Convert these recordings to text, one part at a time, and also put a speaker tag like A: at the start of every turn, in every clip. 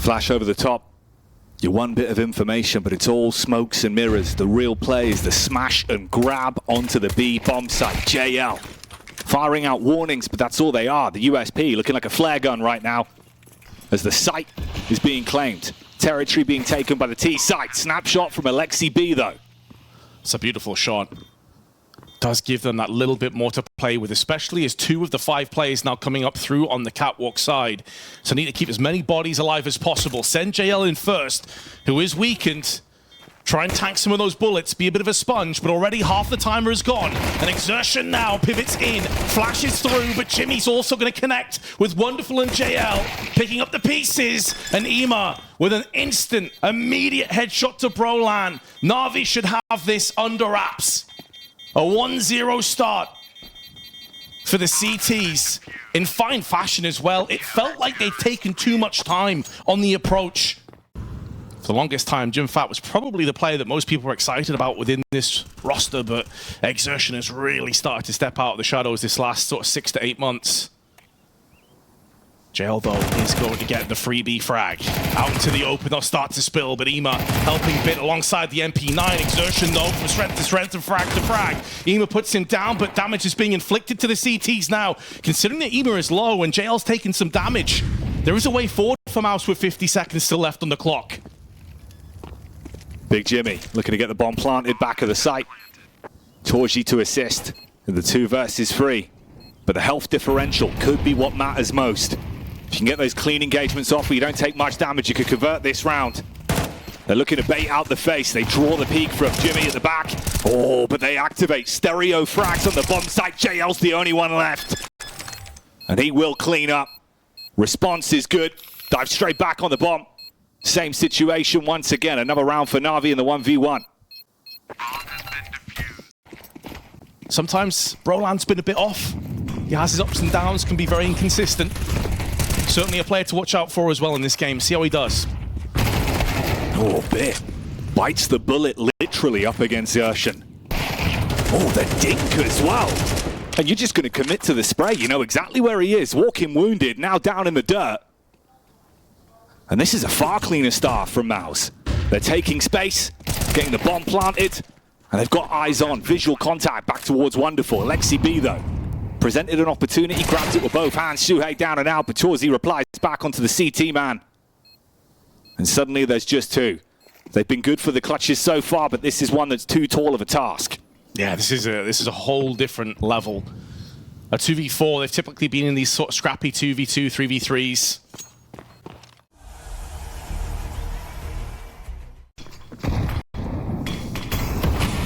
A: Flash over the top. Your one bit of information, but it's all smokes and mirrors. The real play is the smash and grab onto the B bomb site. JL firing out warnings, but that's all they are. The USP looking like a flare gun right now as the site is being claimed. Territory being taken by the T site. Snapshot from Alexi B though.
B: It's a beautiful shot. Does give them that little bit more to play with, especially as 2 of the 5 players now coming up through on the catwalk side. So need to keep as many bodies alive as possible. Send JL in first, who is weakened. Try and tank some of those bullets, be a bit of a sponge, but already half the timer is gone. An exertion now, pivots in, flashes through, but Jimmy's also going to connect with Wonderful and JL, picking up the pieces, and Ema with an instant, immediate headshot to Brolan. Navi should have this under wraps. A 1-0 start for the CTs in fine fashion as well. It felt like they'd taken too much time on the approach. For the longest time, Jimfat was probably the player that most people were excited about within this roster, but Exertion has really started to step out of the shadows this last sort of 6 to 8 months. JL, though, is going to get the freebie frag. Out into the open, they'll start to spill, but Ema helping bit alongside the MP9. Exertion, though, from strength to strength and frag to frag. Ema puts him down, but damage is being inflicted to the CTs now. Considering that Ema is low and JL's taking some damage, there is a way forward for MOUZ with 50 seconds still left on the clock.
A: Big Jimmy looking to get the bomb planted back of the site. Torji to assist in the 2 versus 3. But the health differential could be what matters most. If you can get those clean engagements off where you don't take much damage, you could convert this round. They're looking to bait out the face. They draw the peek from Jimmy at the back. Oh, but they activate stereo frags on the bomb site. JL's the only one left. And he will clean up. Response is good. Dive straight back on the bomb. Same situation once again. Another round for Navi in the 1v1.
B: Sometimes Brolan's been a bit off. He has his ups and downs, can be very inconsistent. Certainly a player to watch out for as well in this game. See how he does.
A: Oh, bit. Bites the bullet literally up against Urshan. Oh, the dink as well. And you're just going to commit to the spray. You know exactly where he is. Walking wounded, now down in the dirt. And this is a far cleaner start from MOUZ. They're taking space, getting the bomb planted, and they've got eyes on, visual contact back towards Wonderful. Alexi B, though, presented an opportunity, grabs it with both hands. Shuhei down and out, but Torzi replies back onto the CT man. And suddenly there's just 2. They've been good for the clutches so far, but this is one that's too tall of a task.
B: Yeah, this is a whole different level. A 2v4, they've typically been in these sort of scrappy 2v2, 3v3s.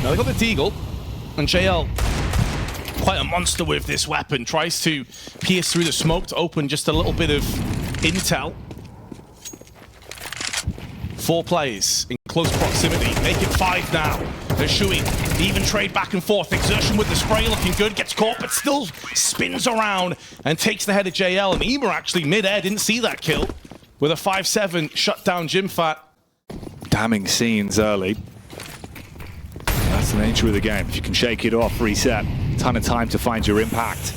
B: Now they got the Deagle, and JL, quite a monster with this weapon, tries to pierce through the smoke to open just a little bit of intel. 4 players in close proximity, make it 5 now. They're Shui, even trade back and forth. Exertion with the spray looking good, gets caught but still spins around and takes the head of JL. And Ema actually mid-air didn't see that kill with a 5-7 shut down Jimfat.
A: Damning scenes early. That's the nature of the game. If you can shake it off, reset, ton of time to find your impact.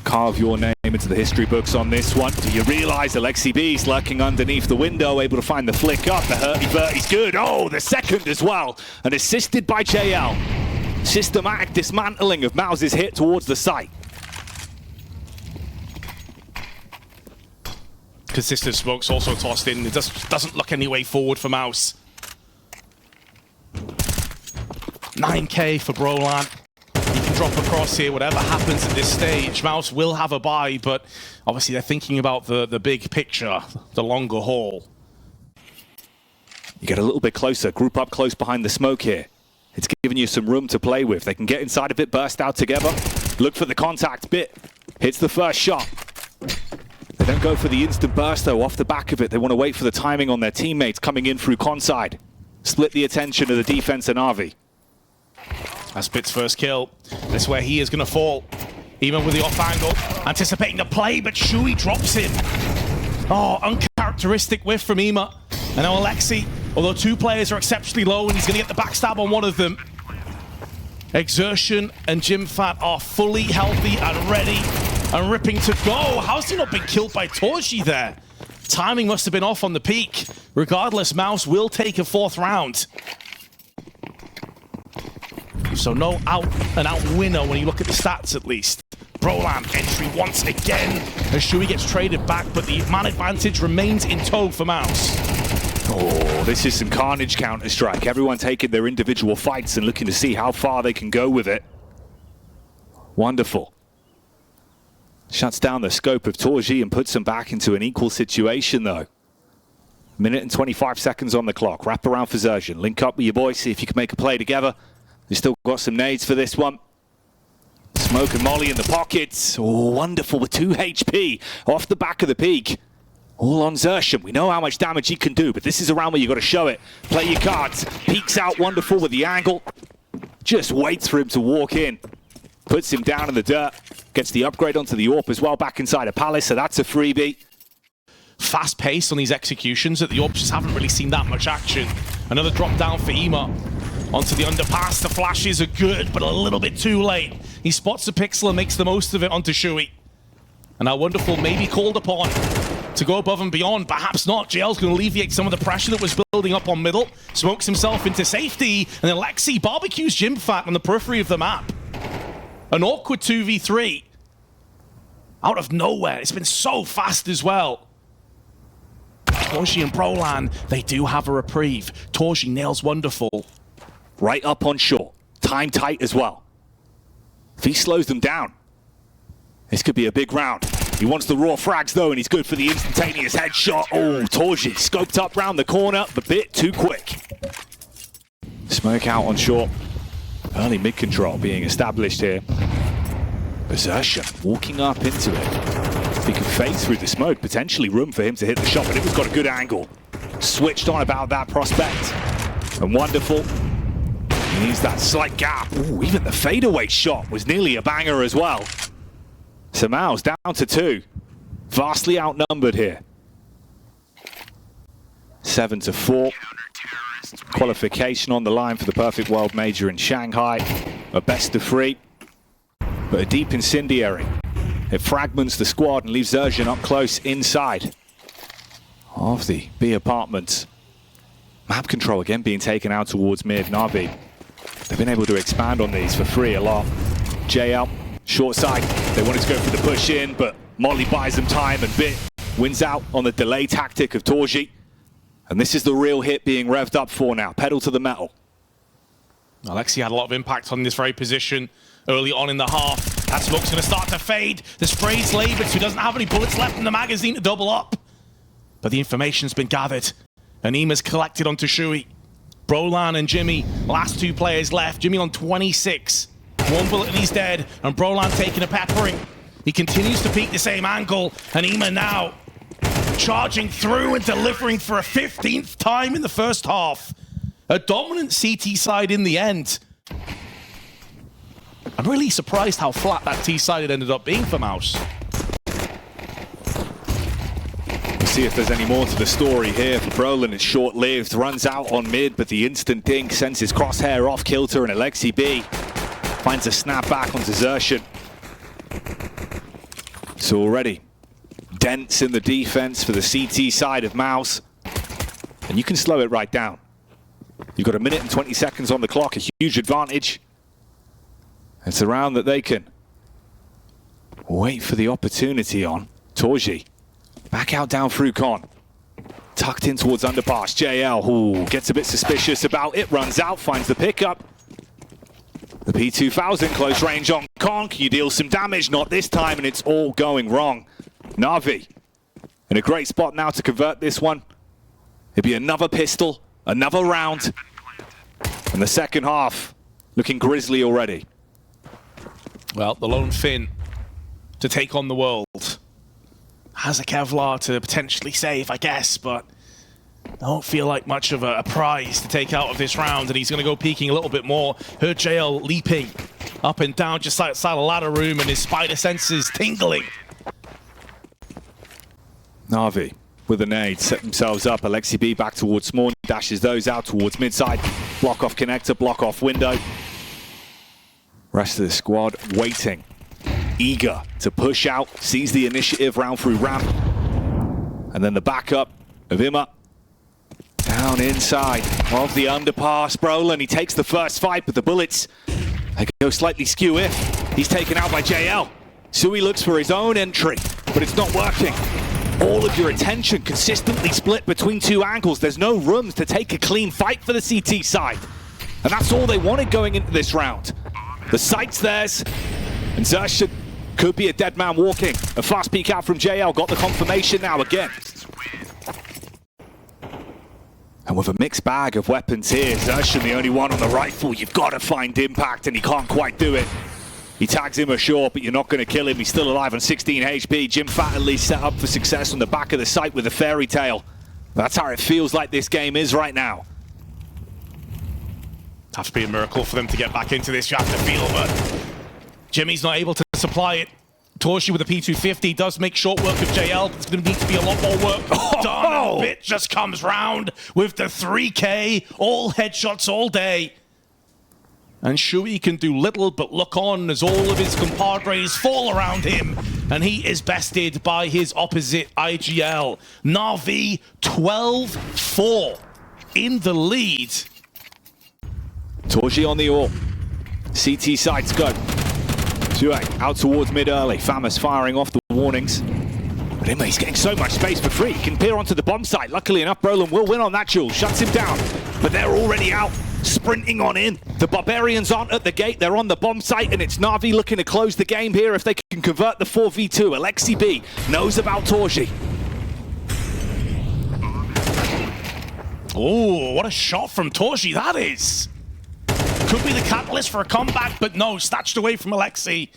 A: Carve your name into the history books on this one. Do you realize Alexi B's lurking underneath the window, able to find the flick up? The hurty-burty's good. Oh, the second as well. And assisted by JL. Systematic dismantling of MOUZ's hit towards the site.
B: Consistent smokes also tossed in. It doesn't look any way forward for MOUZ. 9k for Brolan. He can drop across here, whatever happens at this stage. MOUZ will have a buy, but obviously they're thinking about the big picture, the longer haul.
A: You get a little bit closer, group up close behind the smoke here. It's giving you some room to play with. They can get inside of it, burst out together. Look for the contact bit. Hits the first shot. They don't go for the instant burst though off the back of it. They want to wait for the timing on their teammates coming in through conside. Split the attention of the defense and NAVI.
B: That's Bit's first kill. That's where he is going to fall. Even with the off angle, anticipating the play, but Shui drops him. Oh, uncharacteristic whiff from Ema. And now Alexi, although 2 players are exceptionally low and he's going to get the backstab on one of them. Exertion and Jimfat are fully healthy and ready and ripping to go. How's he not been killed by Torji there? Timing must have been off on the peak. Regardless, MOUZ will take a 4th round. So no out-and-out winner when you look at the stats, at least. Brolan entry once again as Shui gets traded back, but the man advantage remains in tow for MOUZ.
A: Oh, this is some carnage Counter-Strike. Everyone taking their individual fights and looking to see how far they can go with it. Wonderful. Shuts down the scope of Torji and puts them back into an equal situation, though. Minute and 25 seconds on the clock. Wrap around for Zerjan. Link up with your boys, see if you can make a play together. They've still got some nades for this one. Smoke and Molly in the pockets. Oh, wonderful with 2 HP off the back of the peak. All on Zerjan. We know how much damage he can do, but this is a round where you've got to show it. Play your cards. Peeks out wonderful with the angle. Just waits for him to walk in. Puts him down in the dirt. Gets the upgrade onto the AWP as well, back inside a Palace, so that's a freebie.
B: Fast pace on these executions at the AWP, just haven't really seen that much action. Another drop down for Ema. Onto the underpass, the flashes are good, but a little bit too late. He spots the pixel and makes the most of it onto Shui. And now Wonderful may be called upon to go above and beyond, perhaps not. JL's going to alleviate some of the pressure that was building up on middle. Smokes himself into safety, and then Lexi barbecues Jimfat on the periphery of the map. An awkward 2v3. Out of nowhere. It's been so fast as well. Torji and Brolan, they do have a reprieve. Torji nails Wonderful.
A: Right up on short. Time tight as well. If he slows them down, this could be a big round. He wants the raw frags though, and he's good for the instantaneous headshot. Oh, Torji scoped up round the corner, a bit too quick. Smoke out on short. Early mid control being established here. Zerjan walking up into it. If he can phase through the smoke, potentially room for him to hit the shot, but it was got a good angle. Switched on about that prospect. And Wonderful. He needs that slight gap. Ooh, even the fadeaway shot was nearly a banger as well. So MOUZ down to 2. Vastly outnumbered here. 7-4. Qualification on the line for the Perfect World Major in Shanghai. A best of 3. But a deep incendiary. It fragments the squad and leaves Zerjan up close inside of the B apartments. Map control again being taken out towards mid. NAVI. They've been able to expand on these for free a lot. JL, short side. They wanted to go for the push in, but Molly buys them time and Bit wins out on the delay tactic of Torji. And this is the real hit being revved up for now. Pedal to the metal.
B: Alexi had a lot of impact on this very position early on in the half. That smoke's going to start to fade. The spray's laboured, so he doesn't have any bullets left in the magazine to double up. But the information's been gathered. And Ema's collected onto Shui. Brolan and Jimmy, last 2 players left. Jimmy on 26. 1 bullet and he's dead. And Brolan taking a peppering. He continues to peek the same angle. And Ema now charging through and delivering for a 15th time in the first half. A dominant CT side in the end. I'm really surprised how flat that T side ended up being for MOUZ.
A: We'll see if there's any more to the story here for Brolan. It's short-lived, runs out on mid, but the instant dink sends his crosshair off kilter, and Alexi B finds a snap back onto Zerjan. So already dents in the defense for the CT side of MOUZ, and you can slow it right down. You've got 1 minute and 20 seconds on the clock, a huge advantage. It's a round that they can wait for the opportunity on. Torji, back out down through Con. Tucked in towards underpass. JL, ooh, gets a bit suspicious about it, runs out, finds the pickup. The P2000 close range on Con. Can you deal some damage? Not this time, and it's all going wrong. NAVI in a great spot now to convert this one. It'd be another pistol, another round. And the second half looking grisly already.
B: Well, the lone Finn to take on the world. Has a Kevlar to potentially save, I guess, but don't feel like much of a prize to take out of this round, and he's going to go peeking a little bit more. Heard JL leaping up and down just outside a ladder room, and his spider senses tingling.
A: NAVI with a nade, set themselves up. Alexi B back towards Small, dashes those out towards midside. Block off connector, block off window. Rest of the squad waiting, eager to push out, seize the initiative round through ramp. And then the backup of Imma. Down inside of the underpass. Brolin, he takes the first fight, but the bullets, they go slightly skew if he's taken out by JL. Sui looks for his own entry, but it's not working. All of your attention consistently split between two angles. There's no room to take a clean fight for the CT side. And that's all they wanted going into this round. The site's theirs, and Xerxes could be a dead man walking. A fast peek out from JL, got the confirmation now again. And with a mixed bag of weapons here, Xerxes the only one on the rifle. You've got to find impact, and he can't quite do it. He tags him ashore, but you're not going to kill him. He's still alive on 16 HP. Jimfat at least set up for success on the back of the site with a fairy tale. That's how it feels like this game is right now.
B: Have to be a miracle for them to get back into this, you have to feel, but Jimmy's not able to supply it. Torshi with a P250 does make short work of JL. There's going to need to be a lot more work done. And Bit just comes round with the 3K, all headshots all day. And Shui can do little but look on as all of his compadres fall around him. And he is bested by his opposite IGL. NAVI 12-4 in the lead.
A: Torshi on the AWP. CT sides go. Shui out towards mid early. Famous firing off the warnings. But Imma, he's getting so much space for free. He can peer onto the bomb site. Luckily enough, Brolin will win on that duel. Shuts him down. But they're already out, sprinting on in. The Barbarians aren't at the gate. They're on the bomb site, and it's Navi looking to close the game here if they can convert the 4v2. Alexi B knows about Torshi.
B: Oh, what a shot from Torshi that is. Could be the catalyst for a comeback, but no, snatched away from Alexi.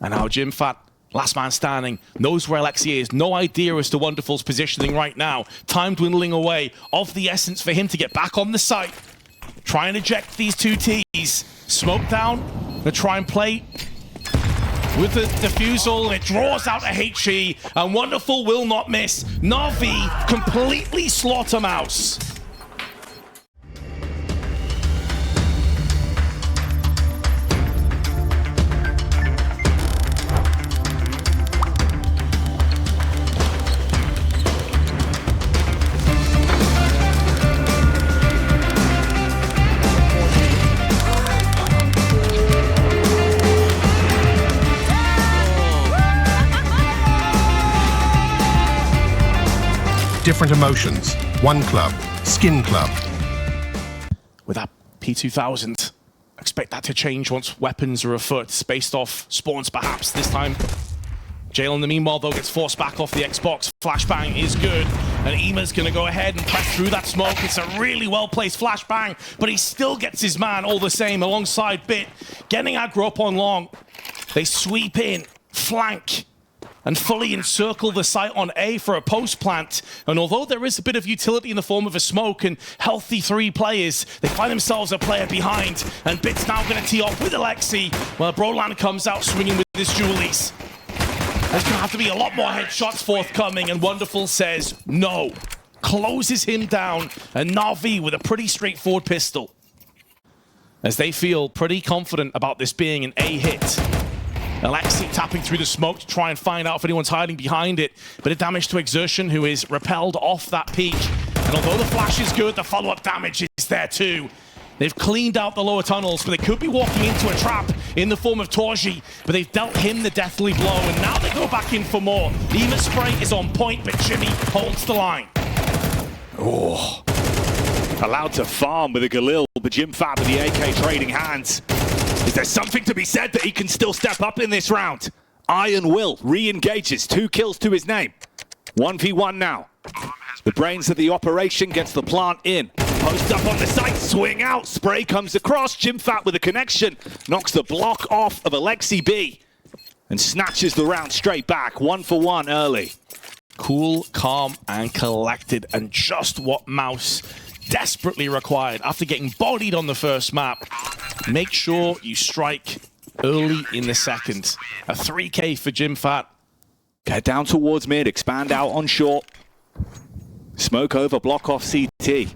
B: And now Jimfat, last man standing, knows where Alexi is. No idea as to Wonderful's positioning right now. Time dwindling away. Of the essence for him to get back on the site. Try and eject these two Ts. Smoke down. Gonna try and play with the defusal, and it draws out a HE, and Wonderful will not miss. Navi completely slaughter MOUZ.
C: Different emotions, one club, Skin Club.
B: With that P2000, expect that to change once weapons are afoot, spaced off spawns perhaps this time. Jalen in the meanwhile though gets forced back off the Xbox. Flashbang is good, and Ima's gonna go ahead and press through that smoke. It's a really well placed flashbang, but he still gets his man all the same alongside Bit. Getting aggro up on long. They sweep in, flank, and fully encircle the site on A for a post plant. And although there is a bit of utility in the form of a smoke and healthy 3 players, they find themselves a player behind. And Bit's now going to tee off with Alexi, while Brolan comes out swinging with his Julies. There's going to have to be a lot more headshots forthcoming, and Wonderful says no. Closes him down, and Navi with a pretty straightforward pistol. As they feel pretty confident about this being an A hit. Alexi tapping through the smoke to try and find out if anyone's hiding behind it. Bit of damage to Exertion, who is repelled off that peak. And although the flash is good, the follow-up damage is there too. They've cleaned out the lower tunnels, but they could be walking into a trap in the form of Torji, but they've dealt him the deathly blow, and now they go back in for more. Ema spray is on point, but Jimmy holds the line.
A: Oh, allowed to farm with a Galil, but Jimfat with the AK trading hands. Is there something to be said that he can still step up in this round? Iron Will re-engages, 2 kills to his name. 1v1 now. The brains of the operation gets the plant in. Post up on the site, swing out, spray comes across. Jimfat with a connection, knocks the block off of Alexi B and snatches the round straight back. 1-for-1 early.
B: Cool, calm, and collected, and just what MOUZ desperately required after getting bodied on the first map. Make sure you strike early in the second. A 3K for Jimfat.
A: Get down towards mid, expand out on short. Smoke over, block off CT.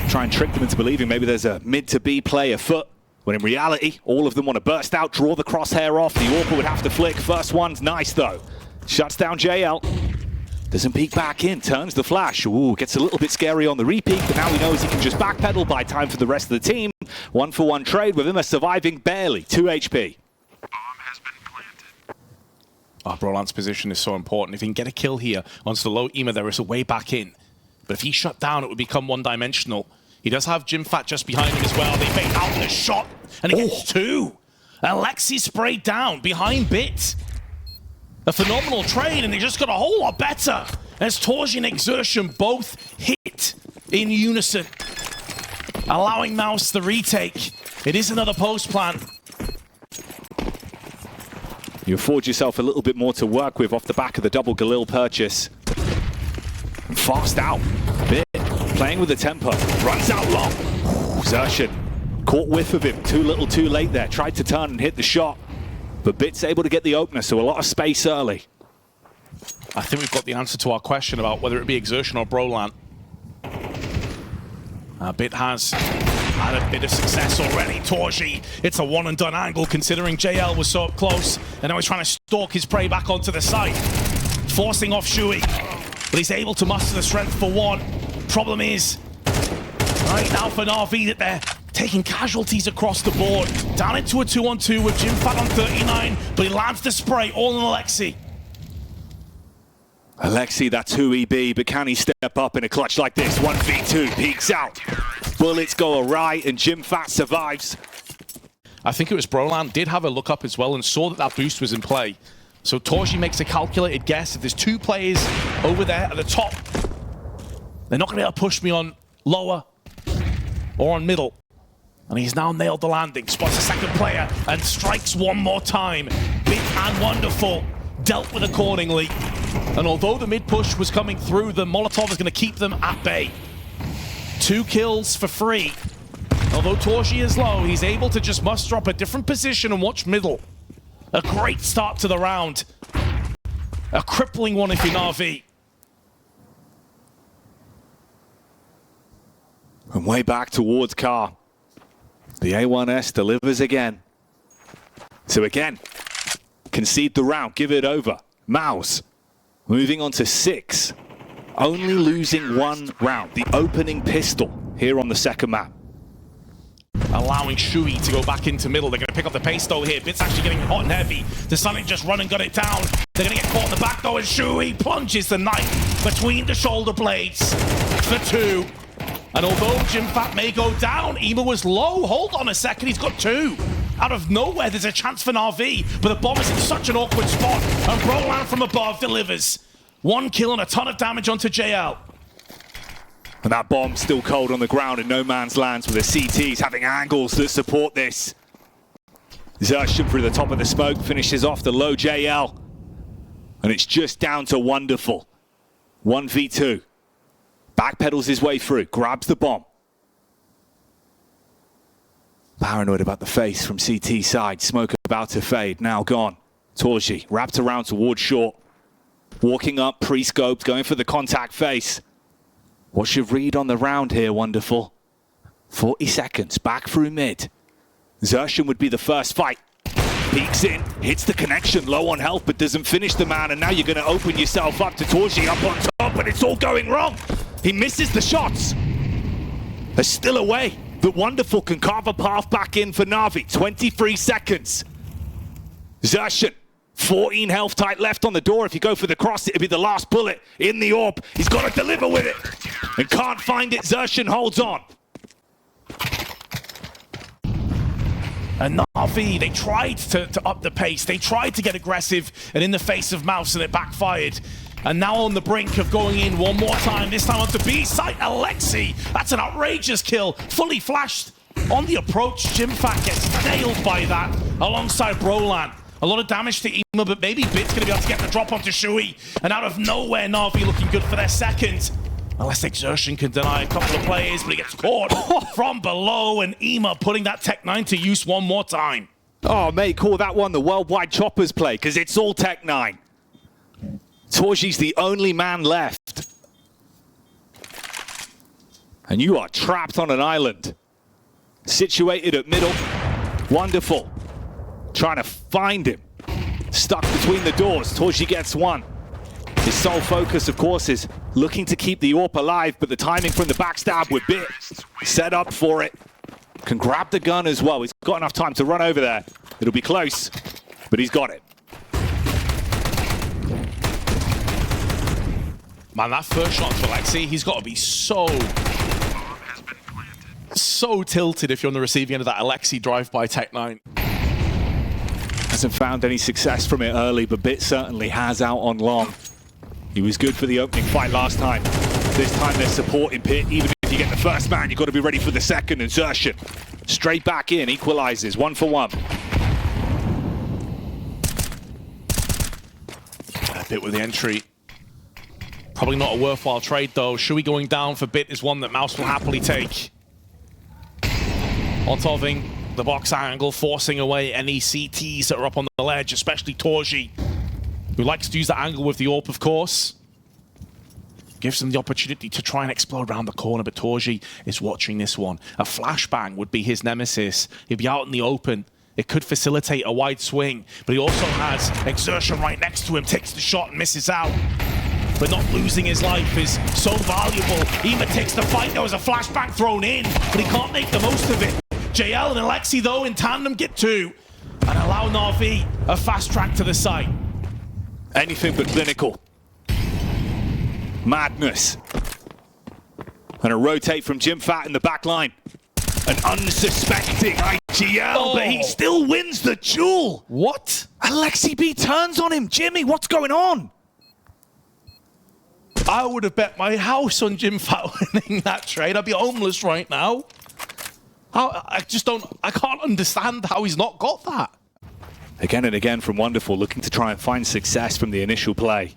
A: Try and trick them into believing maybe there's a mid to B play afoot, when in reality, all of them want to burst out, draw the crosshair off. The AWP would have to flick. First one's nice though. Shuts down JL. Doesn't peek back in, turns the flash. Ooh, gets a little bit scary on the repeat, but now he knows he can just backpedal, buy time for the rest of the team. 1-for-1 trade with him surviving barely, 2 HP.
B: Oh, Brolant's position is so important. If he can get a kill here onto the low Ema, there is a way back in. But if he's shut down, it would become one-dimensional. He does have Jimfat just behind him as well. They bait out the shot, and he gets 2. Alexi sprayed down behind Bit. A phenomenal trade, and they just got a whole lot better as Torji and Exertion both hit in unison, allowing MOUZ the retake. It is another post plant.
A: You afford yourself a little bit more to work with off the back of the double Galil purchase. And fast out. Bit playing with the tempo. Runs out long. Xertion caught whiff of him. Too little, too late there. Tried to turn and hit the shot. But Bit's able to get the opener, so a lot of space early.
B: I think we've got the answer to our question about whether it be Exertion or Brolant. Bit has had a bit of success already. Torji, it's a one-and-done angle considering JL was so up close, and now he's trying to stalk his prey back onto the site, forcing off Shui. But he's able to muster the strength for one. Problem is, right now for NAVI, that they're taking casualties across the board. Down into a 2-on-2 with Jimfat on 39, but he lands the spray all on Alexi.
A: Alexi, that's who he be, but can he step up in a clutch like this? 1v2, peeks out. Bullets go awry, and Jimfat survives.
B: I think it was Brolant did have a look up as well and saw that that boost was in play. So Torji makes a calculated guess. If there's 2 players over there at the top, they're not going to be able to push me on lower or on middle. And he's now nailed the landing, spots a second player, and strikes one more time. Big and wonderful, dealt with accordingly. And although the mid push was coming through, the Molotov is going to keep them at bay. 2 kills for free. Although Torji is low, he's able to just muster up a different position and watch middle. A great start to the round. A crippling one if you're NAVI.
A: And way back towards Car. The A1S delivers again. So again, concede the round, give it over. MOUZ moving on to 6. Only losing 1 round. The opening pistol here on the second map.
B: Allowing Shui to go back into middle. They're going to pick up the pace though here. Bit's actually getting hot and heavy. The Sonic just run and got it down. They're going to get caught in the back though, and Shui plunges the knife between the shoulder blades for 2. And although Jimfat may go down, Ema was low. Hold on a second, he's got 2. Out of nowhere, there's a chance for NAVI, but the bomb is in such an awkward spot, and Brolant from above delivers. 1 kill and a ton of damage onto JL.
A: And that bomb still cold on the ground in no man's lands, with the CTs having angles that support this. Xertion through the top of the smoke finishes off the low JL. And it's just down to Wonderful. 1v2. Backpedals his way through, grabs the bomb. Paranoid about the face from CT side. Smoke about to fade, now gone. Torji wrapped around towards short. Walking up, pre-scoped, going for the contact face. What's your read on the round here, Wonderful? 40 seconds, back through mid. Xertion would be the first fight. Peeks in, hits the connection, low on health, but doesn't finish the man, and now you're going to open yourself up to Torji up on top, and it's all going wrong. He misses the shots. They're still away, but Wonderful can carve a path back in for NAVI. 23 seconds. Xertion, 14 health tight left on the door. If you go for the cross, it'll be the last bullet in the orb. He's got to deliver with it, and can't find it. Xertion holds on.
B: And NAVI, they tried to up the pace. They tried to get aggressive, and in the face of MOUZ, and it backfired. And now on the brink of going in one more time, this time onto B site. Alexi, that's an outrageous kill. Fully flashed on the approach. Jimfat gets nailed by that alongside Brolant. A lot of damage to Ema, but maybe Bit's going to be able to get the drop onto Shui. And out of nowhere, NAVI looking good for their second. Unless Exertion can deny a couple of players, but he gets caught from below, and Ema putting that Tech 9 to use one more time.
A: Oh, mate, call that one the worldwide choppers play, because it's all Tech 9. Torji's the only man left. And you are trapped on an island. Situated at middle. Wonderful. Trying to find him. Stuck between the doors. Torji gets one. The His sole focus, of course, is looking to keep the AWP alive, but the timing from the backstab with Bit set up for it. Can grab the gun as well. He's got enough time to run over there. It'll be close, but he's got it.
B: Man, that first shot for Alexi, he's got to be so tilted if you're on the receiving end of that Alexi drive by Tech9.
A: Hasn't found any success from it early, but Bit certainly has out on long. He was good for the opening fight last time. This time they're supporting Pit. Even if you get the first man, you've got to be ready for the second. Insertion. Straight back in, equalizes, 1 for 1.
B: A Bit with the entry. Probably not a worthwhile trade though. Shui going down for Bit is one that MOUZ will happily take. Otoving the box angle, forcing away any CTs that are up on the ledge, especially Torji, who likes to use that angle with the AWP, of course. Gives them the opportunity to try and explode around the corner, but Torji is watching this one. A flashbang would be his nemesis. He'd be out in the open. It could facilitate a wide swing, but he also has Exertion right next to him, takes the shot and misses out. But not losing his life is so valuable. Ema takes the fight. There was a flashbang thrown in, but he can't make the most of it. JL and Alexi, though, in tandem get 2 and allow NAVI a fast track to the site.
A: Anything but clinical. Madness. And a rotate from Jimfat in the back line. An unsuspecting IGL, but he still wins the duel.
B: What?
A: Alexi B turns on him. Jimmy, what's going on?
B: I would have bet my house on Jimfat winning that trade. I'd be homeless right now. I can't understand how he's not got that.
A: Again and again from Wonderful, looking to try and find success from the initial play.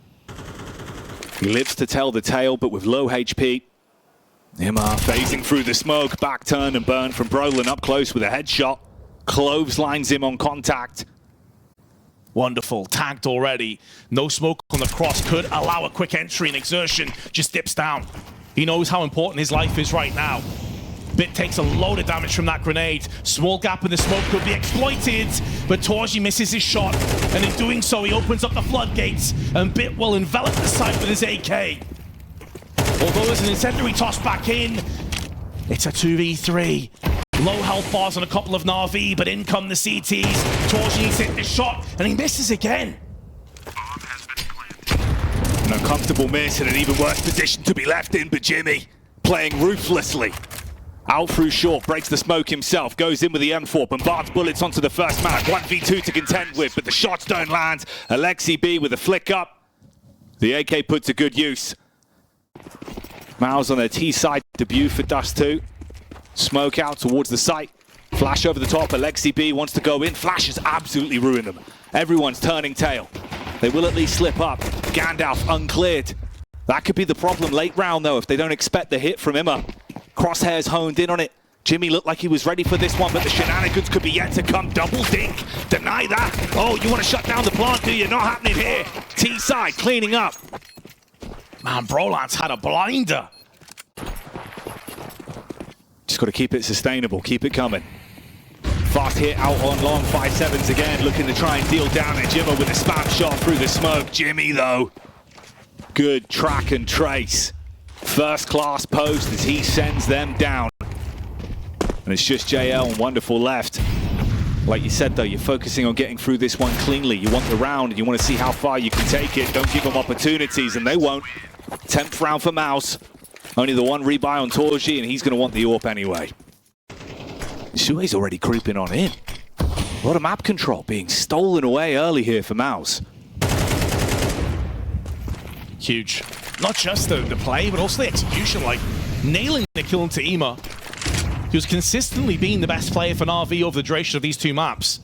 A: He lives to tell the tale, but with low HP. Imar phasing through the smoke, back turn and burn from Brolin up close with a headshot. Cloves lines him on contact.
B: Wonderful, tagged already. No smoke on the cross, could allow a quick entry and Exertion just dips down. He knows how important his life is right now. Bit takes a load of damage from that grenade. Small gap in the smoke could be exploited, but Torji misses his shot, and in doing so, he opens up the floodgates, and Bit will envelop the site with his AK. Although there's an incendiary toss back in, it's a 2v3. Low health bars on a couple of NAVI, but in come the CTs. Torji needs to hit the shot, and he misses again.
A: An uncomfortable miss and an even worse position to be left in, but Jimmy playing ruthlessly. Out through short, breaks the smoke himself, goes in with the M4, bombards bullets onto the first man. 1v2 to contend with, but the shots don't land. Alexi B with a flick up. The AK put to good use. MOUZ on their T-side debut for Dust 2. Smoke out towards the site. Flash over the top, Alexi B wants to go in. Flash has absolutely ruined them. Everyone's turning tail. They will at least slip up. Gandalf uncleared. That could be the problem late round though, if they don't expect the hit from Imma. Crosshairs honed in on it. Jimmy looked like he was ready for this one, but the shenanigans could be yet to come. Double dink. Deny that. Oh, you want to shut down the plant, do you? Not happening here. T-side cleaning up.
B: Man, Brolan's had a blinder.
A: Just got to keep it sustainable. Keep it coming. Fast hit out on long. 5-7s again. Looking to try and deal damage. Imma with a spam shot through the smoke. Jimmy, though. Good track and trace. First class post as he sends them down. And it's just JL and Wonderful left. Like you said though, you're focusing on getting through this one cleanly. You want the round and you want to see how far you can take it. Don't give them opportunities and they won't. 10th round for MOUZ. Only the one rebuy on Torji and he's going to want the AWP anyway. Shui's already creeping on in. A lot of map control being stolen away early here for MOUZ.
B: Huge. Not just the play, but also the execution, like nailing the kill into Ema, who's consistently been the best player for NAVI over the duration of these two maps.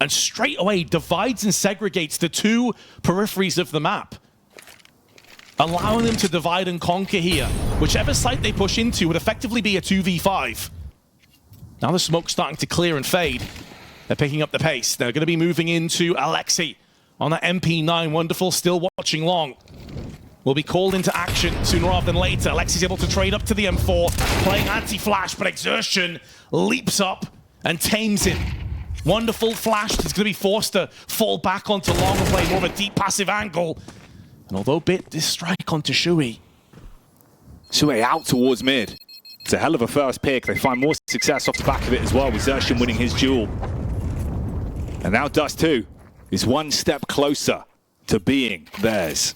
B: And straight away divides and segregates the two peripheries of the map, allowing them to divide and conquer here. Whichever site they push into would effectively be a 2v5. Now the smoke's starting to clear and fade. They're picking up the pace. They're going to be moving into Alexi on that MP9. Wonderful, still watching long. Will be called into action sooner rather than later. Alexi's able to trade up to the M4, playing anti-flash, but Exertion leaps up and tames him. Wonderful flash. He's going to be forced to fall back onto long and play more of a deep passive angle. And although Bit this strike onto Shui.
A: Shui out towards mid. It's a hell of a first pick. They find more success off the back of it as well, with Xerxin winning his duel. And now Dust 2 is one step closer to being theirs.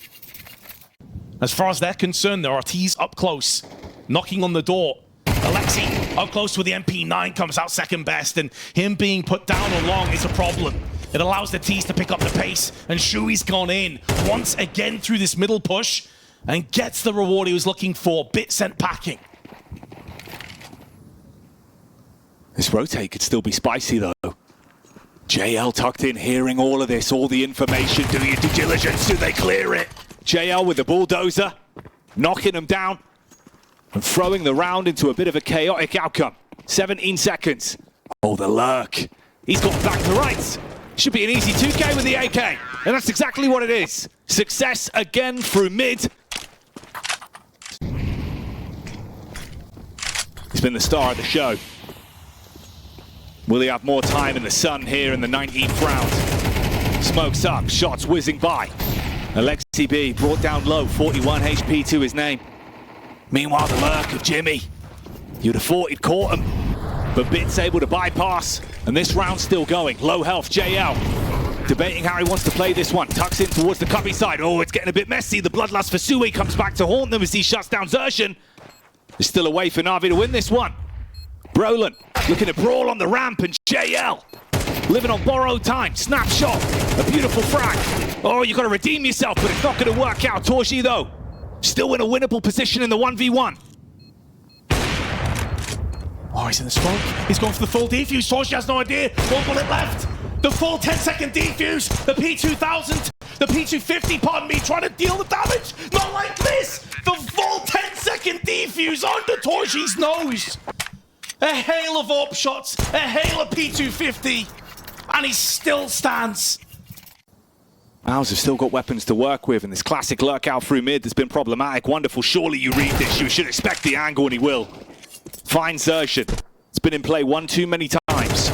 B: As far as they're concerned, there are T's up close, knocking on the door. Alexi up close with the MP9 comes out second best, and him being put down on long is a problem. It allows the T's to pick up the pace, and Shui's gone in once again through this middle push and gets the reward he was looking for. Bit sent packing.
A: This rotate could still be spicy though. JL tucked in, hearing all of this, all the information, doing your due diligence. Do they clear it? JL with the bulldozer, knocking them down and throwing the round into a bit of a chaotic outcome. 17 seconds. Oh, the lurk. He's got back to right. Should be an easy 2K with the AK. And that's exactly what it is. Success again through mid. He's been the star of the show. Will he have more time in the sun here in the 19th round? Smokes up, shots whizzing by. Alexi B brought down low, 41 HP to his name. Meanwhile, the lurk of Jimmy. You'd have thought he'd caught him, but Bit's able to bypass, and this round's still going. Low health, JL. Debating how he wants to play this one. Tucks in towards the cubby side. Oh, it's getting a bit messy. The bloodlust for Sui comes back to haunt them as he shuts down Xerxin. There's still a way for NAVI to win this one. Brolin looking to brawl on the ramp, and JL living on borrowed time. Snapshot, a beautiful frag. Oh, you've got to redeem yourself, but it's not going to work out. Torji, though, still in a winnable position in the 1v1.
B: Oh, he's in the smoke. He's going for the full defuse. Torji has no idea. 1 bullet left. The full 10-second defuse. The P2000, the P250, pardon me, trying to deal the damage. Not like this. The full 10-second defuse under Torji's nose. A hail of AWP shots, a hail of P250, and he still stands.
A: MOUZ have still got weapons to work with, and this classic lurk out through mid has been problematic. Wonderful, surely you read this. You should expect the angle, and he will. Finds Xerxin. It's been in play one too many times.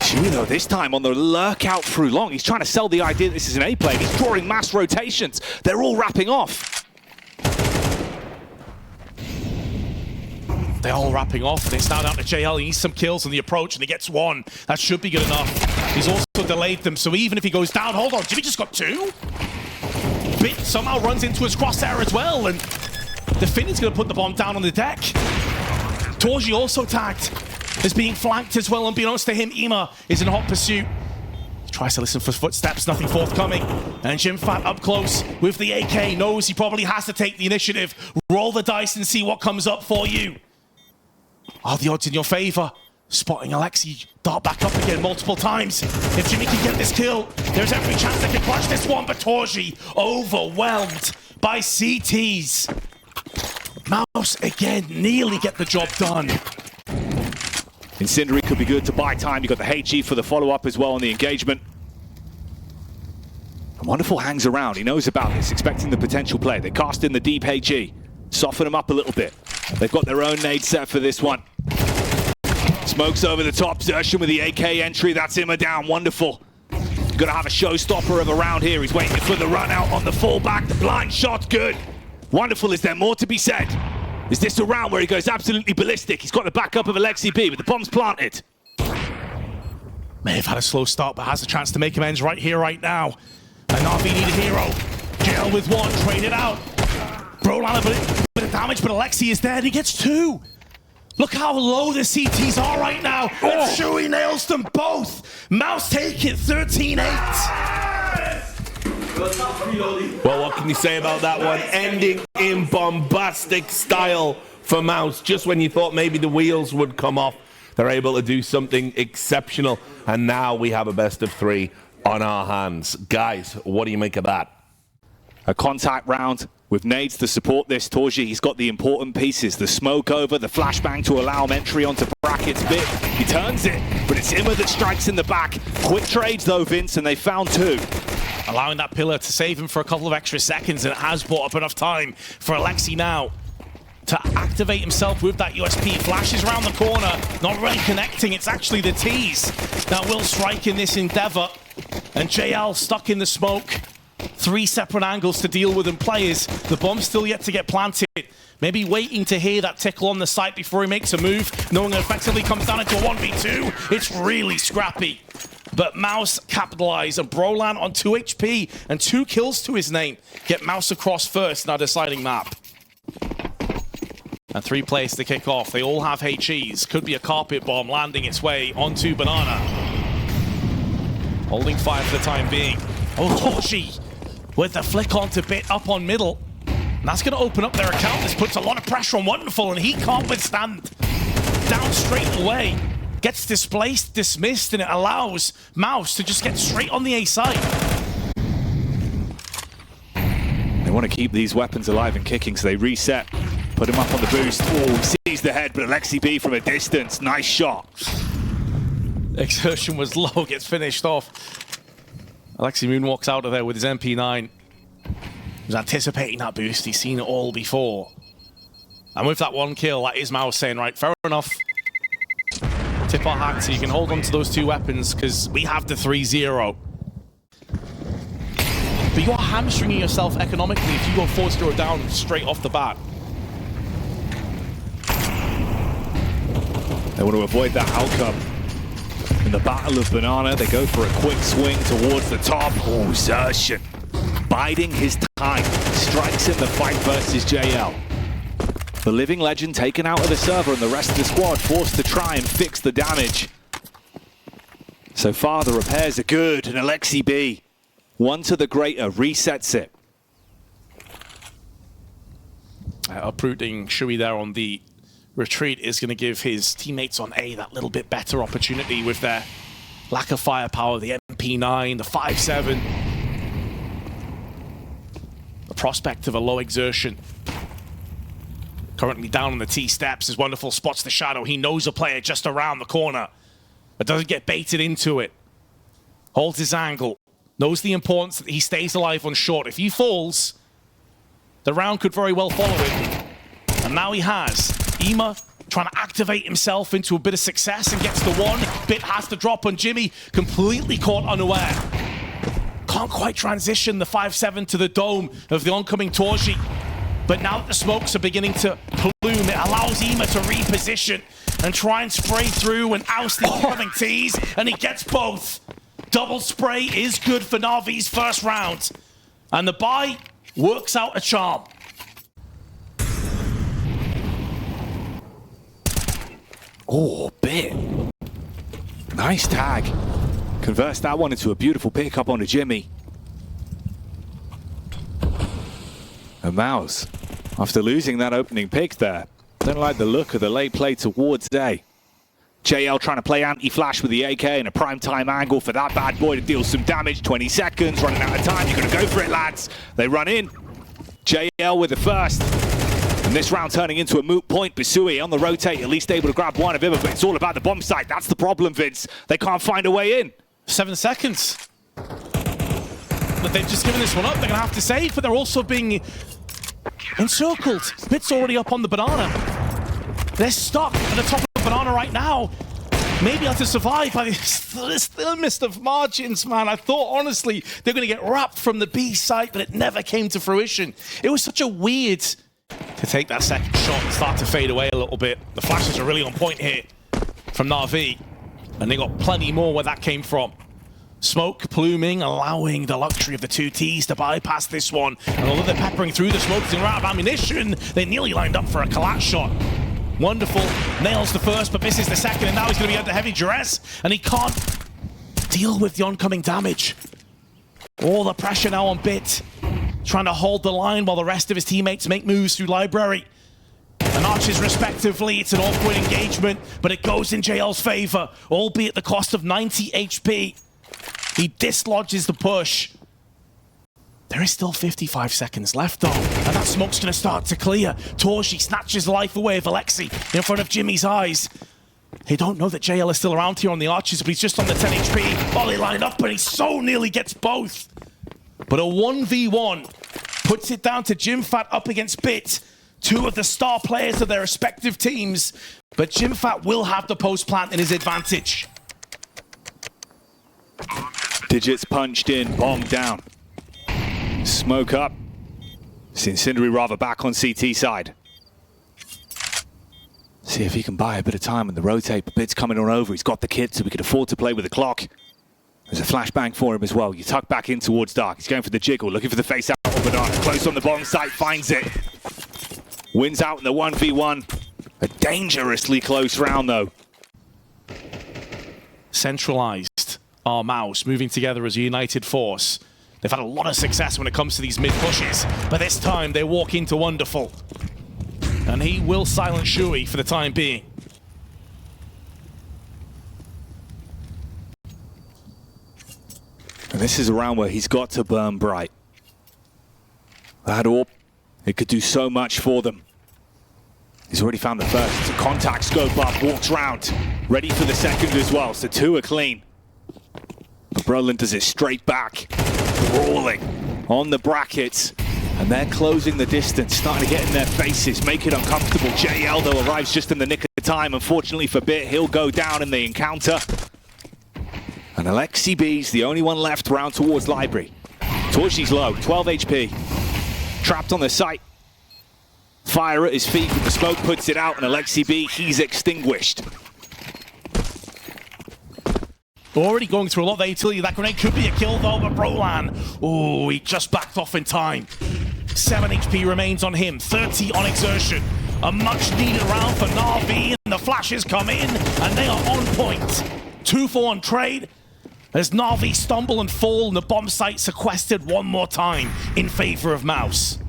A: Shui, though, this time on the lurk out through long. He's trying to sell the idea that this is an A play. He's drawing mass rotations. They're all wrapping off.
B: They're all wrapping off. They start out to JL. He needs some kills on the approach, and he gets one. That should be good enough. He's also delayed them, so even if he goes down, hold on, Jimmy just got 2? Bit somehow runs into his crosshair as well, and the Finn's going to put the bomb down on the deck. Torji also tagged. Is being flanked as well, unbeknownst to him, Ima is in hot pursuit. He tries to listen for footsteps, nothing forthcoming. And Jimfat up close with the AK, knows he probably has to take the initiative. Roll the dice and see what comes up for you. Are the odds in your favor? Spotting Alexi dart back up again multiple times. If Jimmy can get this kill, there's every chance they can clutch this one, but Torji overwhelmed by CTs. MOUZ again nearly get the job done.
A: Incendiary could be good to buy time. You got the HE for the follow-up as well on the engagement. And Wonderful hangs around. He knows about this, expecting the potential play. They cast in the deep HE, soften him up a little bit. They've got their own nade set for this one. Smokes over the top. Xerxin with the AK entry. That's Imma down. Wonderful. Got to have a showstopper of a round here. He's waiting for the run out on the fallback. The blind shot, good. Wonderful. Is there more to be said? Is this a round where he goes absolutely ballistic? He's got the backup of Alexi B, but the bomb's planted.
B: May have had a slow start, but has a chance to make amends right here, right now. And NAVI need a hero. Jail with one, trade it out. Brolan a bit of damage, but Alexi is there and he gets 2. Look how low the CTs are right now. And Shui nails them both. MOUZ take it 13-8.
D: Well, what can you say about that one? Ending in bombastic style for MOUZ. Just when you thought maybe the wheels would come off, they're able to do something exceptional. And now we have a best of 3 on our hands. Guys, what do you make of that?
A: A contact round with nades to support this. Torji, he's got the important pieces. The smoke over, the flashbang to allow him entry onto brackets. Bit, he turns it, but it's Imma that strikes in the back. Quick trades though, Vince, and they found 2.
B: Allowing that pillar to save him for a couple of extra seconds, and it has bought up enough time for Alexi now. to activate himself with that USP. Flashes around the corner, not really connecting. It's actually the T's that will strike in this endeavor. And JL stuck in the smoke. 3 separate angles to deal with, and players, the bomb's still yet to get planted. Maybe waiting to hear that tickle on the site before he makes a move, knowing it effectively comes down into a 1v2. It's really scrappy. But MOUZ capitalize, and Brolan on 2 HP and 2 kills to his name. Get MOUZ across first in our deciding map. And 3 players to kick off. They all have HEs. Could be a carpet bomb landing its way onto Banana. Holding fire for the time being. Oh, Torshi with the flick onto Bit up on middle. And that's going to open up their account. This puts a lot of pressure on Wonderful, and he can't withstand. Down straight away. Gets displaced, dismissed, and it allows MOUZ to just get straight on the A side.
A: They want to keep these weapons alive and kicking, so they reset. Put him up on the boost. Oh, he sees the head, but Alexi B from a distance. Nice shot.
B: Exertion was low, gets finished off. Alexi Moon walks out of there with his MP9. He was anticipating that boost. He's seen it all before. And with that 1 kill, that is MOUZ saying, right, fair enough. Tip our hat so you can hold on to those 2 weapons, because we have the 3-0. But you are hamstringing yourself economically if you go 4-0 down straight off the bat.
A: They want to avoid that outcome. In the Battle of Banana, they go for a quick swing towards the top. Oh, Xertion biding his time. Strikes in the fight versus JL. The living legend taken out of the server, and the rest of the squad forced to try and fix the damage. So far, the repairs are good, and Alexi B, 1 to the greater, resets it.
B: Uprooting Shui there on the retreat is going to give his teammates on A that little bit better opportunity with their lack of firepower, the MP9, the 5-7. The prospect of a low exertion. Currently down on the T steps is Wonderful, spots the shadow. He knows a player just around the corner, but doesn't get baited into it. Holds his angle, knows the importance that he stays alive on short. If he falls, the round could very well follow him. And now he has. Ema trying to activate himself into a bit of success and gets the 1. Bit has to drop on Jimmy, completely caught unaware. Can't quite transition the 5-7 to the dome of the oncoming Torshi. But now that the smokes are beginning to plume, it allows Ema to reposition and try and spray through and oust the incoming T's, and he gets both. Double spray is good for Navi's first round. And the buy works out a charm.
A: Oh, Bit. Nice tag. Converts that one into a beautiful pickup on a Jimmy. And MOUZ, after losing that opening pick there, don't like the look of the late play towards A. JL trying to play anti-flash with the AK and a prime time angle for that bad boy to deal some damage. 20 seconds, running out of time. You're going to go for it, lads. They run in. JL with the first. And this round turning into a moot point. Busui on the rotate, at least able to grab one of him, but it's all about the bomb site. That's the problem, Vince. They can't find a way in.
B: 7 seconds. But they've just given this one up. They're going to have to save, but they're also being encircled. Bit's already up on the banana. They're stuck at the top of the banana right now. Maybe able to survive by the slimmest of margins, man. I thought, honestly, they're going to get wrapped from the B site, but it never came to fruition. It was such a weird to take that second shot and start to fade away a little bit. The flashes are really on point here from NAVI, and they got plenty more where that came from. Smoke pluming, allowing the luxury of the 2 Ts to bypass this one. And although they're peppering through the smoke, they're out of ammunition, they nearly lined up for a collapse shot. Wonderful, nails the first, but misses the second, and now he's going to be under heavy duress, and he can't deal with the oncoming damage. All the pressure now on Bit, trying to hold the line while the rest of his teammates make moves through Library. And Arches respectively, it's an awkward engagement, but it goes in JL's favor, albeit at the cost of 90 HP. He dislodges the push. There is still 55 seconds left though, and that smoke's gonna start to clear. Torshi snatches life away of Alexi in front of Jimmy's eyes. They don't know that JL is still around here on the Arches, but he's just on the 10 HP. Volley lined up, and he so nearly gets both. But a 1v1 puts it down to Jim Fat up against Bit. two of the star players of their respective teams, but Jimfat will have the post plant in his advantage.
A: Digits punched in, bomb down. Smoke up. Incendiary rather back on CT side. See if he can buy a bit of time in the rotate, but Bit's coming on over. He's got the kit, so we can afford to play with the clock. There's a flashbang for him as well. You tuck back in towards Dark. He's going for the jiggle, looking for the face out of Banana. Close on the bomb site, finds it. Wins out in the 1v1. A dangerously close round, though.
B: Centralized are MOUZ, moving together as a united force. They've had a lot of success when it comes to these mid pushes, but this time they walk into Wonderful. And he will silence Shui for the time being.
A: And this is a round where he's got to burn bright. That AWP, it could do so much for them. He's already found the first. It's a contact scope up, walks round. Ready for the second as well, so two are clean. But Brolin does it straight back. Brawling on the brackets. And they're closing the distance, starting to get in their faces, make it uncomfortable. JL, though, arrives just in the nick of time. Unfortunately for Bit, he'll go down in the encounter. And Alexi B's the only one left round towards Library. Torshi's low, 12 HP. Trapped on the site. Fire at his feet, but the smoke puts it out, and Alexi B, he's extinguished.
B: Already going through a lot of utility. That grenade could be a kill though, but Brolan, oh, he just backed off in time. 7 HP remains on him, 30 on exertion. A much needed round for NAVI, and the flashes come in, and they are on point. 2-4 on trade. As NAVI stumble and fall, and the bomb site sequestered one more time in favor of MOUZ.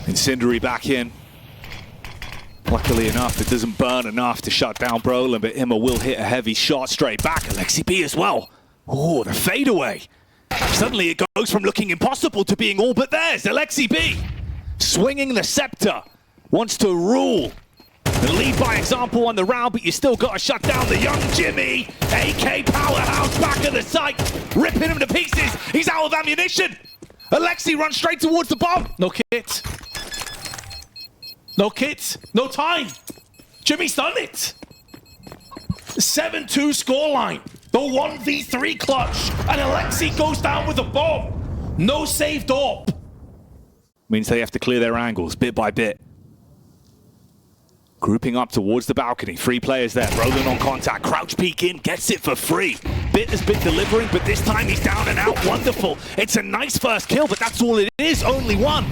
A: Incendiary back in. Luckily enough, it doesn't burn enough to shut down Brolin, but Imma will hit a heavy shot straight back. Alexi B as well. Oh, the fadeaway. Suddenly it goes from looking impossible to being all but theirs. Alexi B, swinging the scepter, wants to rule. And lead by example on the round, but you still got to shut down the young Jimmy. AK powerhouse back at the site, ripping him to pieces. He's out of ammunition. Alexi runs straight towards the bomb.
B: No kit. No kit, no time. Jimmy's done it. 7-2 scoreline. The 1v3 clutch. And Alexi goes down with a bomb. No saved AWP.
A: Means they have to clear their angles bit by bit. Grouping up towards the balcony. 3 players there. Brolin on contact. Crouch peek in. Gets it for free. Bit has been delivering, but this time he's down and out. Wonderful. It's a nice first kill, but that's all it is. Only one.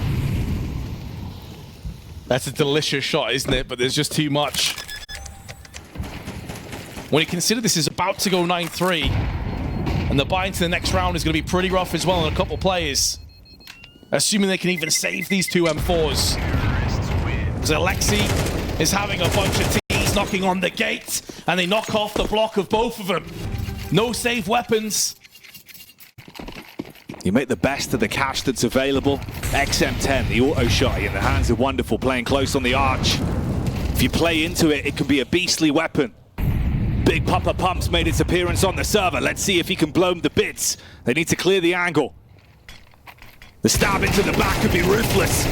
B: That's a delicious shot, isn't it? But there's just too much. When you consider this is about to go 9-3, and the buy into the next round is going to be pretty rough as well on a couple players. Assuming they can even save these 2 M4s. Because Alexi is having a bunch of T's knocking on the gate, and they knock off the block of both of them. No save weapons.
A: You make the best of the cash that's available. XM10, the auto shot in the hands of Wonderful, playing close on the arch. If you play into it, it can be a beastly weapon. Big Papa Pump's made its appearance on the server. Let's see if he can blow them to bits. They need to clear the angle. The stab into the back could be ruthless.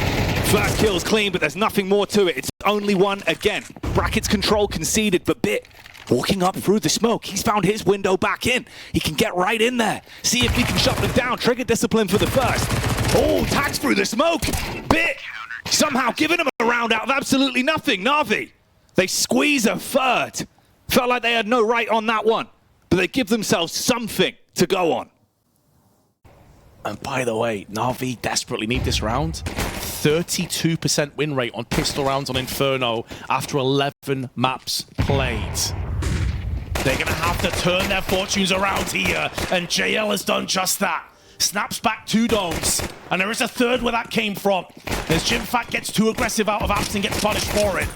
A: First kill's clean, but there's nothing more to it. It's only one again. Brackets control conceded, but Bit walking up through the smoke. He's found his window back in. He can get right in there. See if he can shut them down. Trigger discipline for the first. Oh, tags through the smoke. Bit somehow giving him a round out of absolutely nothing. Navi, they squeeze a third. Felt like they had no right on that one, but they give themselves something to go on.
B: And by the way, NAVI desperately need this round. 32% win rate on pistol rounds on Inferno after 11 maps played. They're going to have to turn their fortunes around here, and JL has done just that. Snaps back 2 domes, and there is a third where that came from. As Jimfat gets too aggressive out of apps and gets punished for it.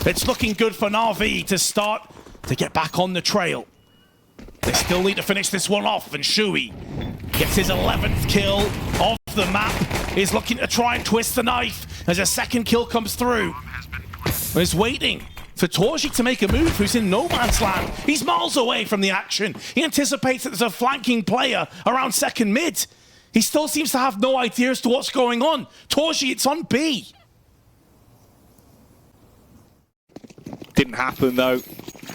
B: It's looking good for NAVI to start to get back on the trail. They still need to finish this one off, and Shui gets his 11th kill of the map. He's looking to try and twist the knife as a second kill comes through. He's waiting for Torji to make a move, who's in no man's land. He's miles away from the action. He anticipates that there's a flanking player around second mid. He still seems to have no idea as to what's going on. Torji, it's on B.
A: Didn't happen though.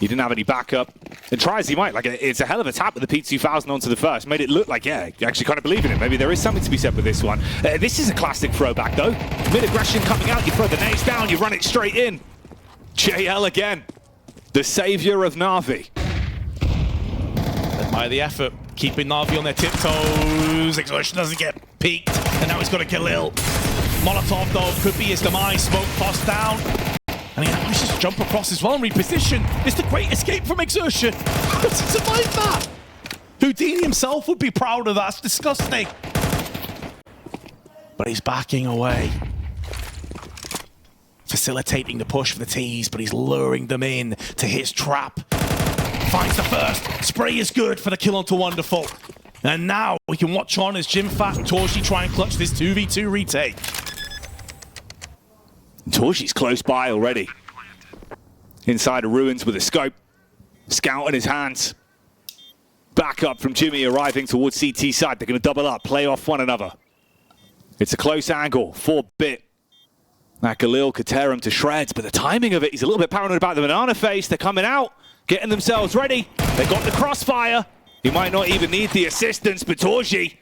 A: He didn't have any backup. And try as he might, like it's a hell of a tap with the P2000 onto the first. Made it look like, yeah, you actually kind of believe in it. Maybe there is something to be said with this one. This is a classic throwback though. Mid-aggression coming out, you throw the nades down, you run it straight in. JL again, the savior of Navi.
B: Admire the effort, keeping Navi on their tiptoes. Exertion doesn't get peaked, and now he's got a Khalil. Molotov though could be his demise. Smoke tossed down. And he manages to jump across as well and reposition. It's the great escape from Exertion. How does he survive that? Houdini himself would be proud of that. It's disgusting. But he's backing away. Facilitating the push for the T's, but he's luring them in to his trap. Finds the first. Spray is good for the kill onto Wonderful. And now we can watch on as Jimfat and Torji try and clutch this 2v2 retake.
A: Torji's close by already. Inside the ruins with a scope. Scout in his hands. Back up from Jimmy arriving towards CT side. They're going to double up, play off one another. It's a close angle, 4-bit. That Khalil could tear him to shreds, but the timing of it, he's a little bit paranoid about the banana face. They're coming out, getting themselves ready. They got the crossfire. He might not even need the assistance, but Torji,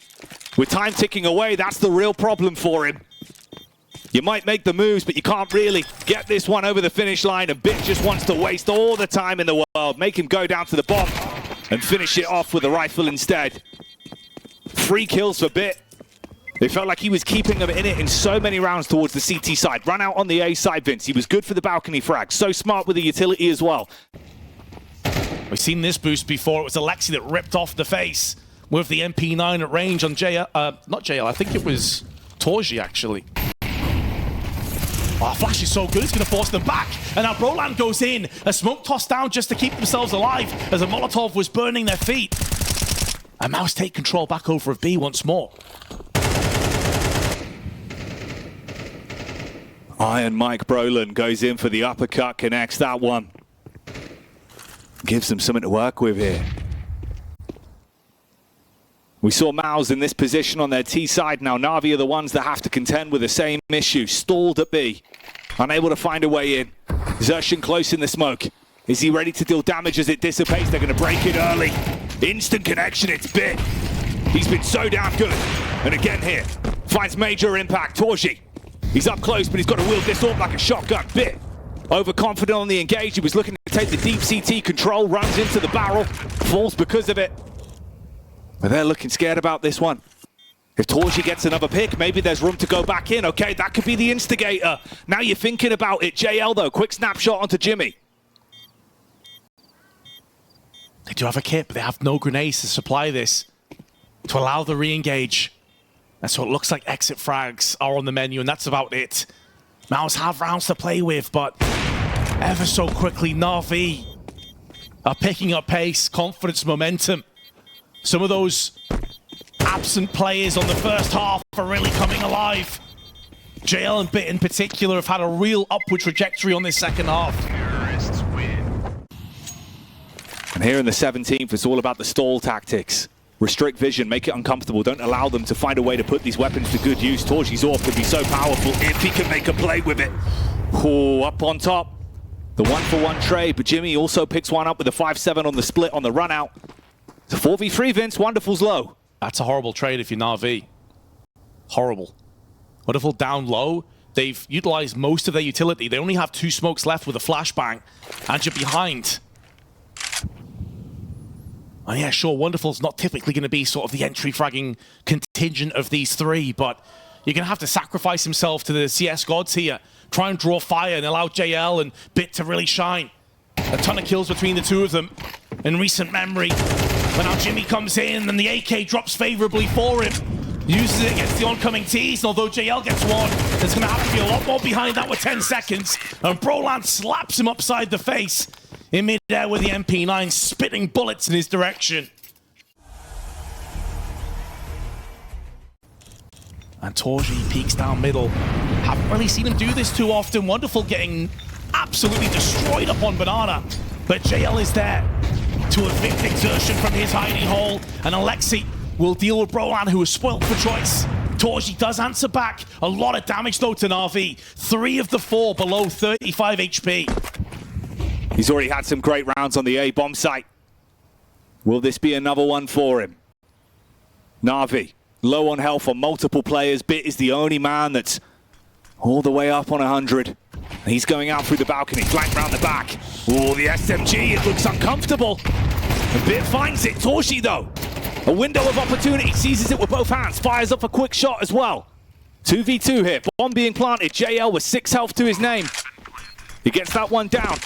A: with time ticking away, that's the real problem for him. You might make the moves, but you can't really get this one over the finish line, and Bit just wants to waste all the time in the world, make him go down to the bomb and finish it off with a rifle instead. 3 kills for Bit. They felt like he was keeping them in it in so many rounds towards the CT side. Run out on the A side, Vince. He was good for the balcony frag. So smart with the utility as well.
B: We've seen this boost before. It was Alexi that ripped off the face with the MP9 at range on JL. Not JL, I think it was Torji actually. Oh, Flash is so good, it's going to force them back. And now Broland goes in. A smoke tossed down just to keep themselves alive as a Molotov was burning their feet. And MOUZ take control back over of B once more.
A: Iron Mike Broland goes in for the uppercut, connects that one. Gives them something to work with here. We saw MOUZ in this position on their T side. Now Navi are the ones that have to contend with the same issue. Stalled at B. Unable to find a way in. Xertion close in the smoke. Is he ready to deal damage as it dissipates? They're going to break it early. Instant connection, it's Bit. He's been so damn good. And again here, finds major impact. Torji. He's up close, but he's got to wield this orb like a shotgun. Bit. Overconfident on the engage. He was looking to take the deep CT control. Runs into the barrel. Falls because of it. But they're looking scared about this one. If Torji gets another pick, maybe there's room to go back in. Okay, that could be the instigator. Now you're thinking about it. JL, though, quick snapshot onto Jimmy.
B: They do have a kit, but they have no grenades to supply this, to allow the re-engage. And so it looks like exit frags are on the menu, and that's about it. MOUZ have rounds to play with, but ever so quickly, Navi are picking up pace, confidence, momentum. Some of those absent players on the first half are really coming alive. JL and Bit in particular have had a real upward trajectory on this second half.
A: And here in the 17th, it's all about the stall tactics. Restrict vision, make it uncomfortable. Don't allow them to find a way to put these weapons to good use. Torji's AWP could be so powerful if he can make a play with it. Oh, up on top. The 1-for-1 trade, but Jimmy also picks one up with a 5-7 on the split on the run out. It's a 4v3, Vince. Wonderful's low.
B: That's a horrible trade if you're Navi. Horrible. Wonderful down low. They've utilized most of their utility. They only have 2 smokes left with a flashbang, and you're behind. And yeah, sure, Wonderful's not typically going to be sort of the entry fragging contingent of these 3, but you're going to have to sacrifice himself to the CS gods here. Try and draw fire and allow JL and Bit to really shine. A ton of kills between the 2 of them in recent memory. But now Jimmy comes in and the AK drops favorably for him. Uses it against the oncoming T's, and although JL gets one, there's going to have to be a lot more behind that with 10 seconds. And Broland slaps him upside the face in mid-air with the MP9, spitting bullets in his direction. And Torji peeks down middle. Haven't really seen him do this too often. Wonderful getting absolutely destroyed up on Banana. But JL is there to evict Exertion from his hiding hole. And Alexi will deal with Brolan, who is spoilt for choice. Torji does answer back. A lot of damage though to NAVI. 3 of the 4 below 35 HP.
A: He's already had some great rounds on the A bomb site. Will this be another one for him? NAVI, low on health on multiple players. Bit is the only man that's all the way up on 100. He's going out through the balcony, flank round the back. Oh, the SMG, it looks uncomfortable. And Bit finds it. Torji, though, a window of opportunity, seizes it with both hands, fires up a quick shot as well. 2v2 here, bomb being planted. JL with 6 health to his name. He gets that one down.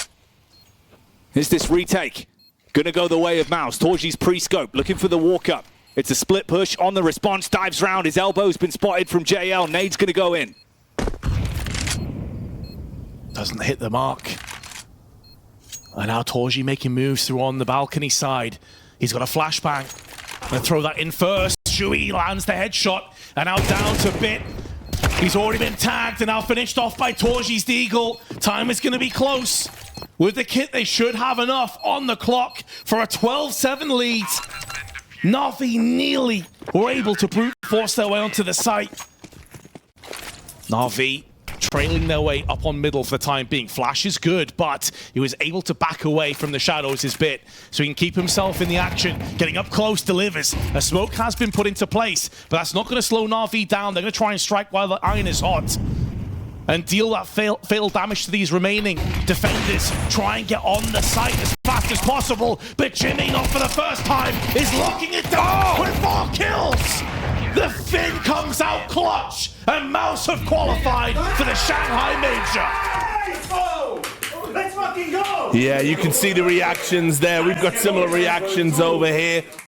A: Is this retake gonna go the way of MOUZ? Torji's pre-scope, looking for the walk-up. It's a split push on the response, dives round. His elbow's been spotted from JL. Nade's gonna go in.
B: Doesn't hit the mark. And now Torji making moves through on the balcony side. He's got a flashbang. Gonna throw that in first. Shui lands the headshot. And now down to Bit. He's already been tagged and now finished off by Torji's Deagle. Time is gonna be close. With the kit, they should have enough on the clock for a 12-7 lead. NAVI nearly were able to brute force their way onto the site. NAVI trailing their way up on middle for the time being. Flash is good, but he was able to back away from the shadows his Bit, so he can keep himself in the action. Getting up close delivers. A smoke has been put into place, but that's not going to slow NAVI down. They're going to try and strike while the iron is hot and deal that fatal damage to these remaining defenders. Try and get on the site as fast as possible, but Jimmy, not for the first time, is locking it down with 4 kills. The Finn comes out clutch, and MOUZ have qualified for the Shanghai Major.
E: Let's fucking go!
D: Yeah, you can see the reactions there. We've got similar reactions over here.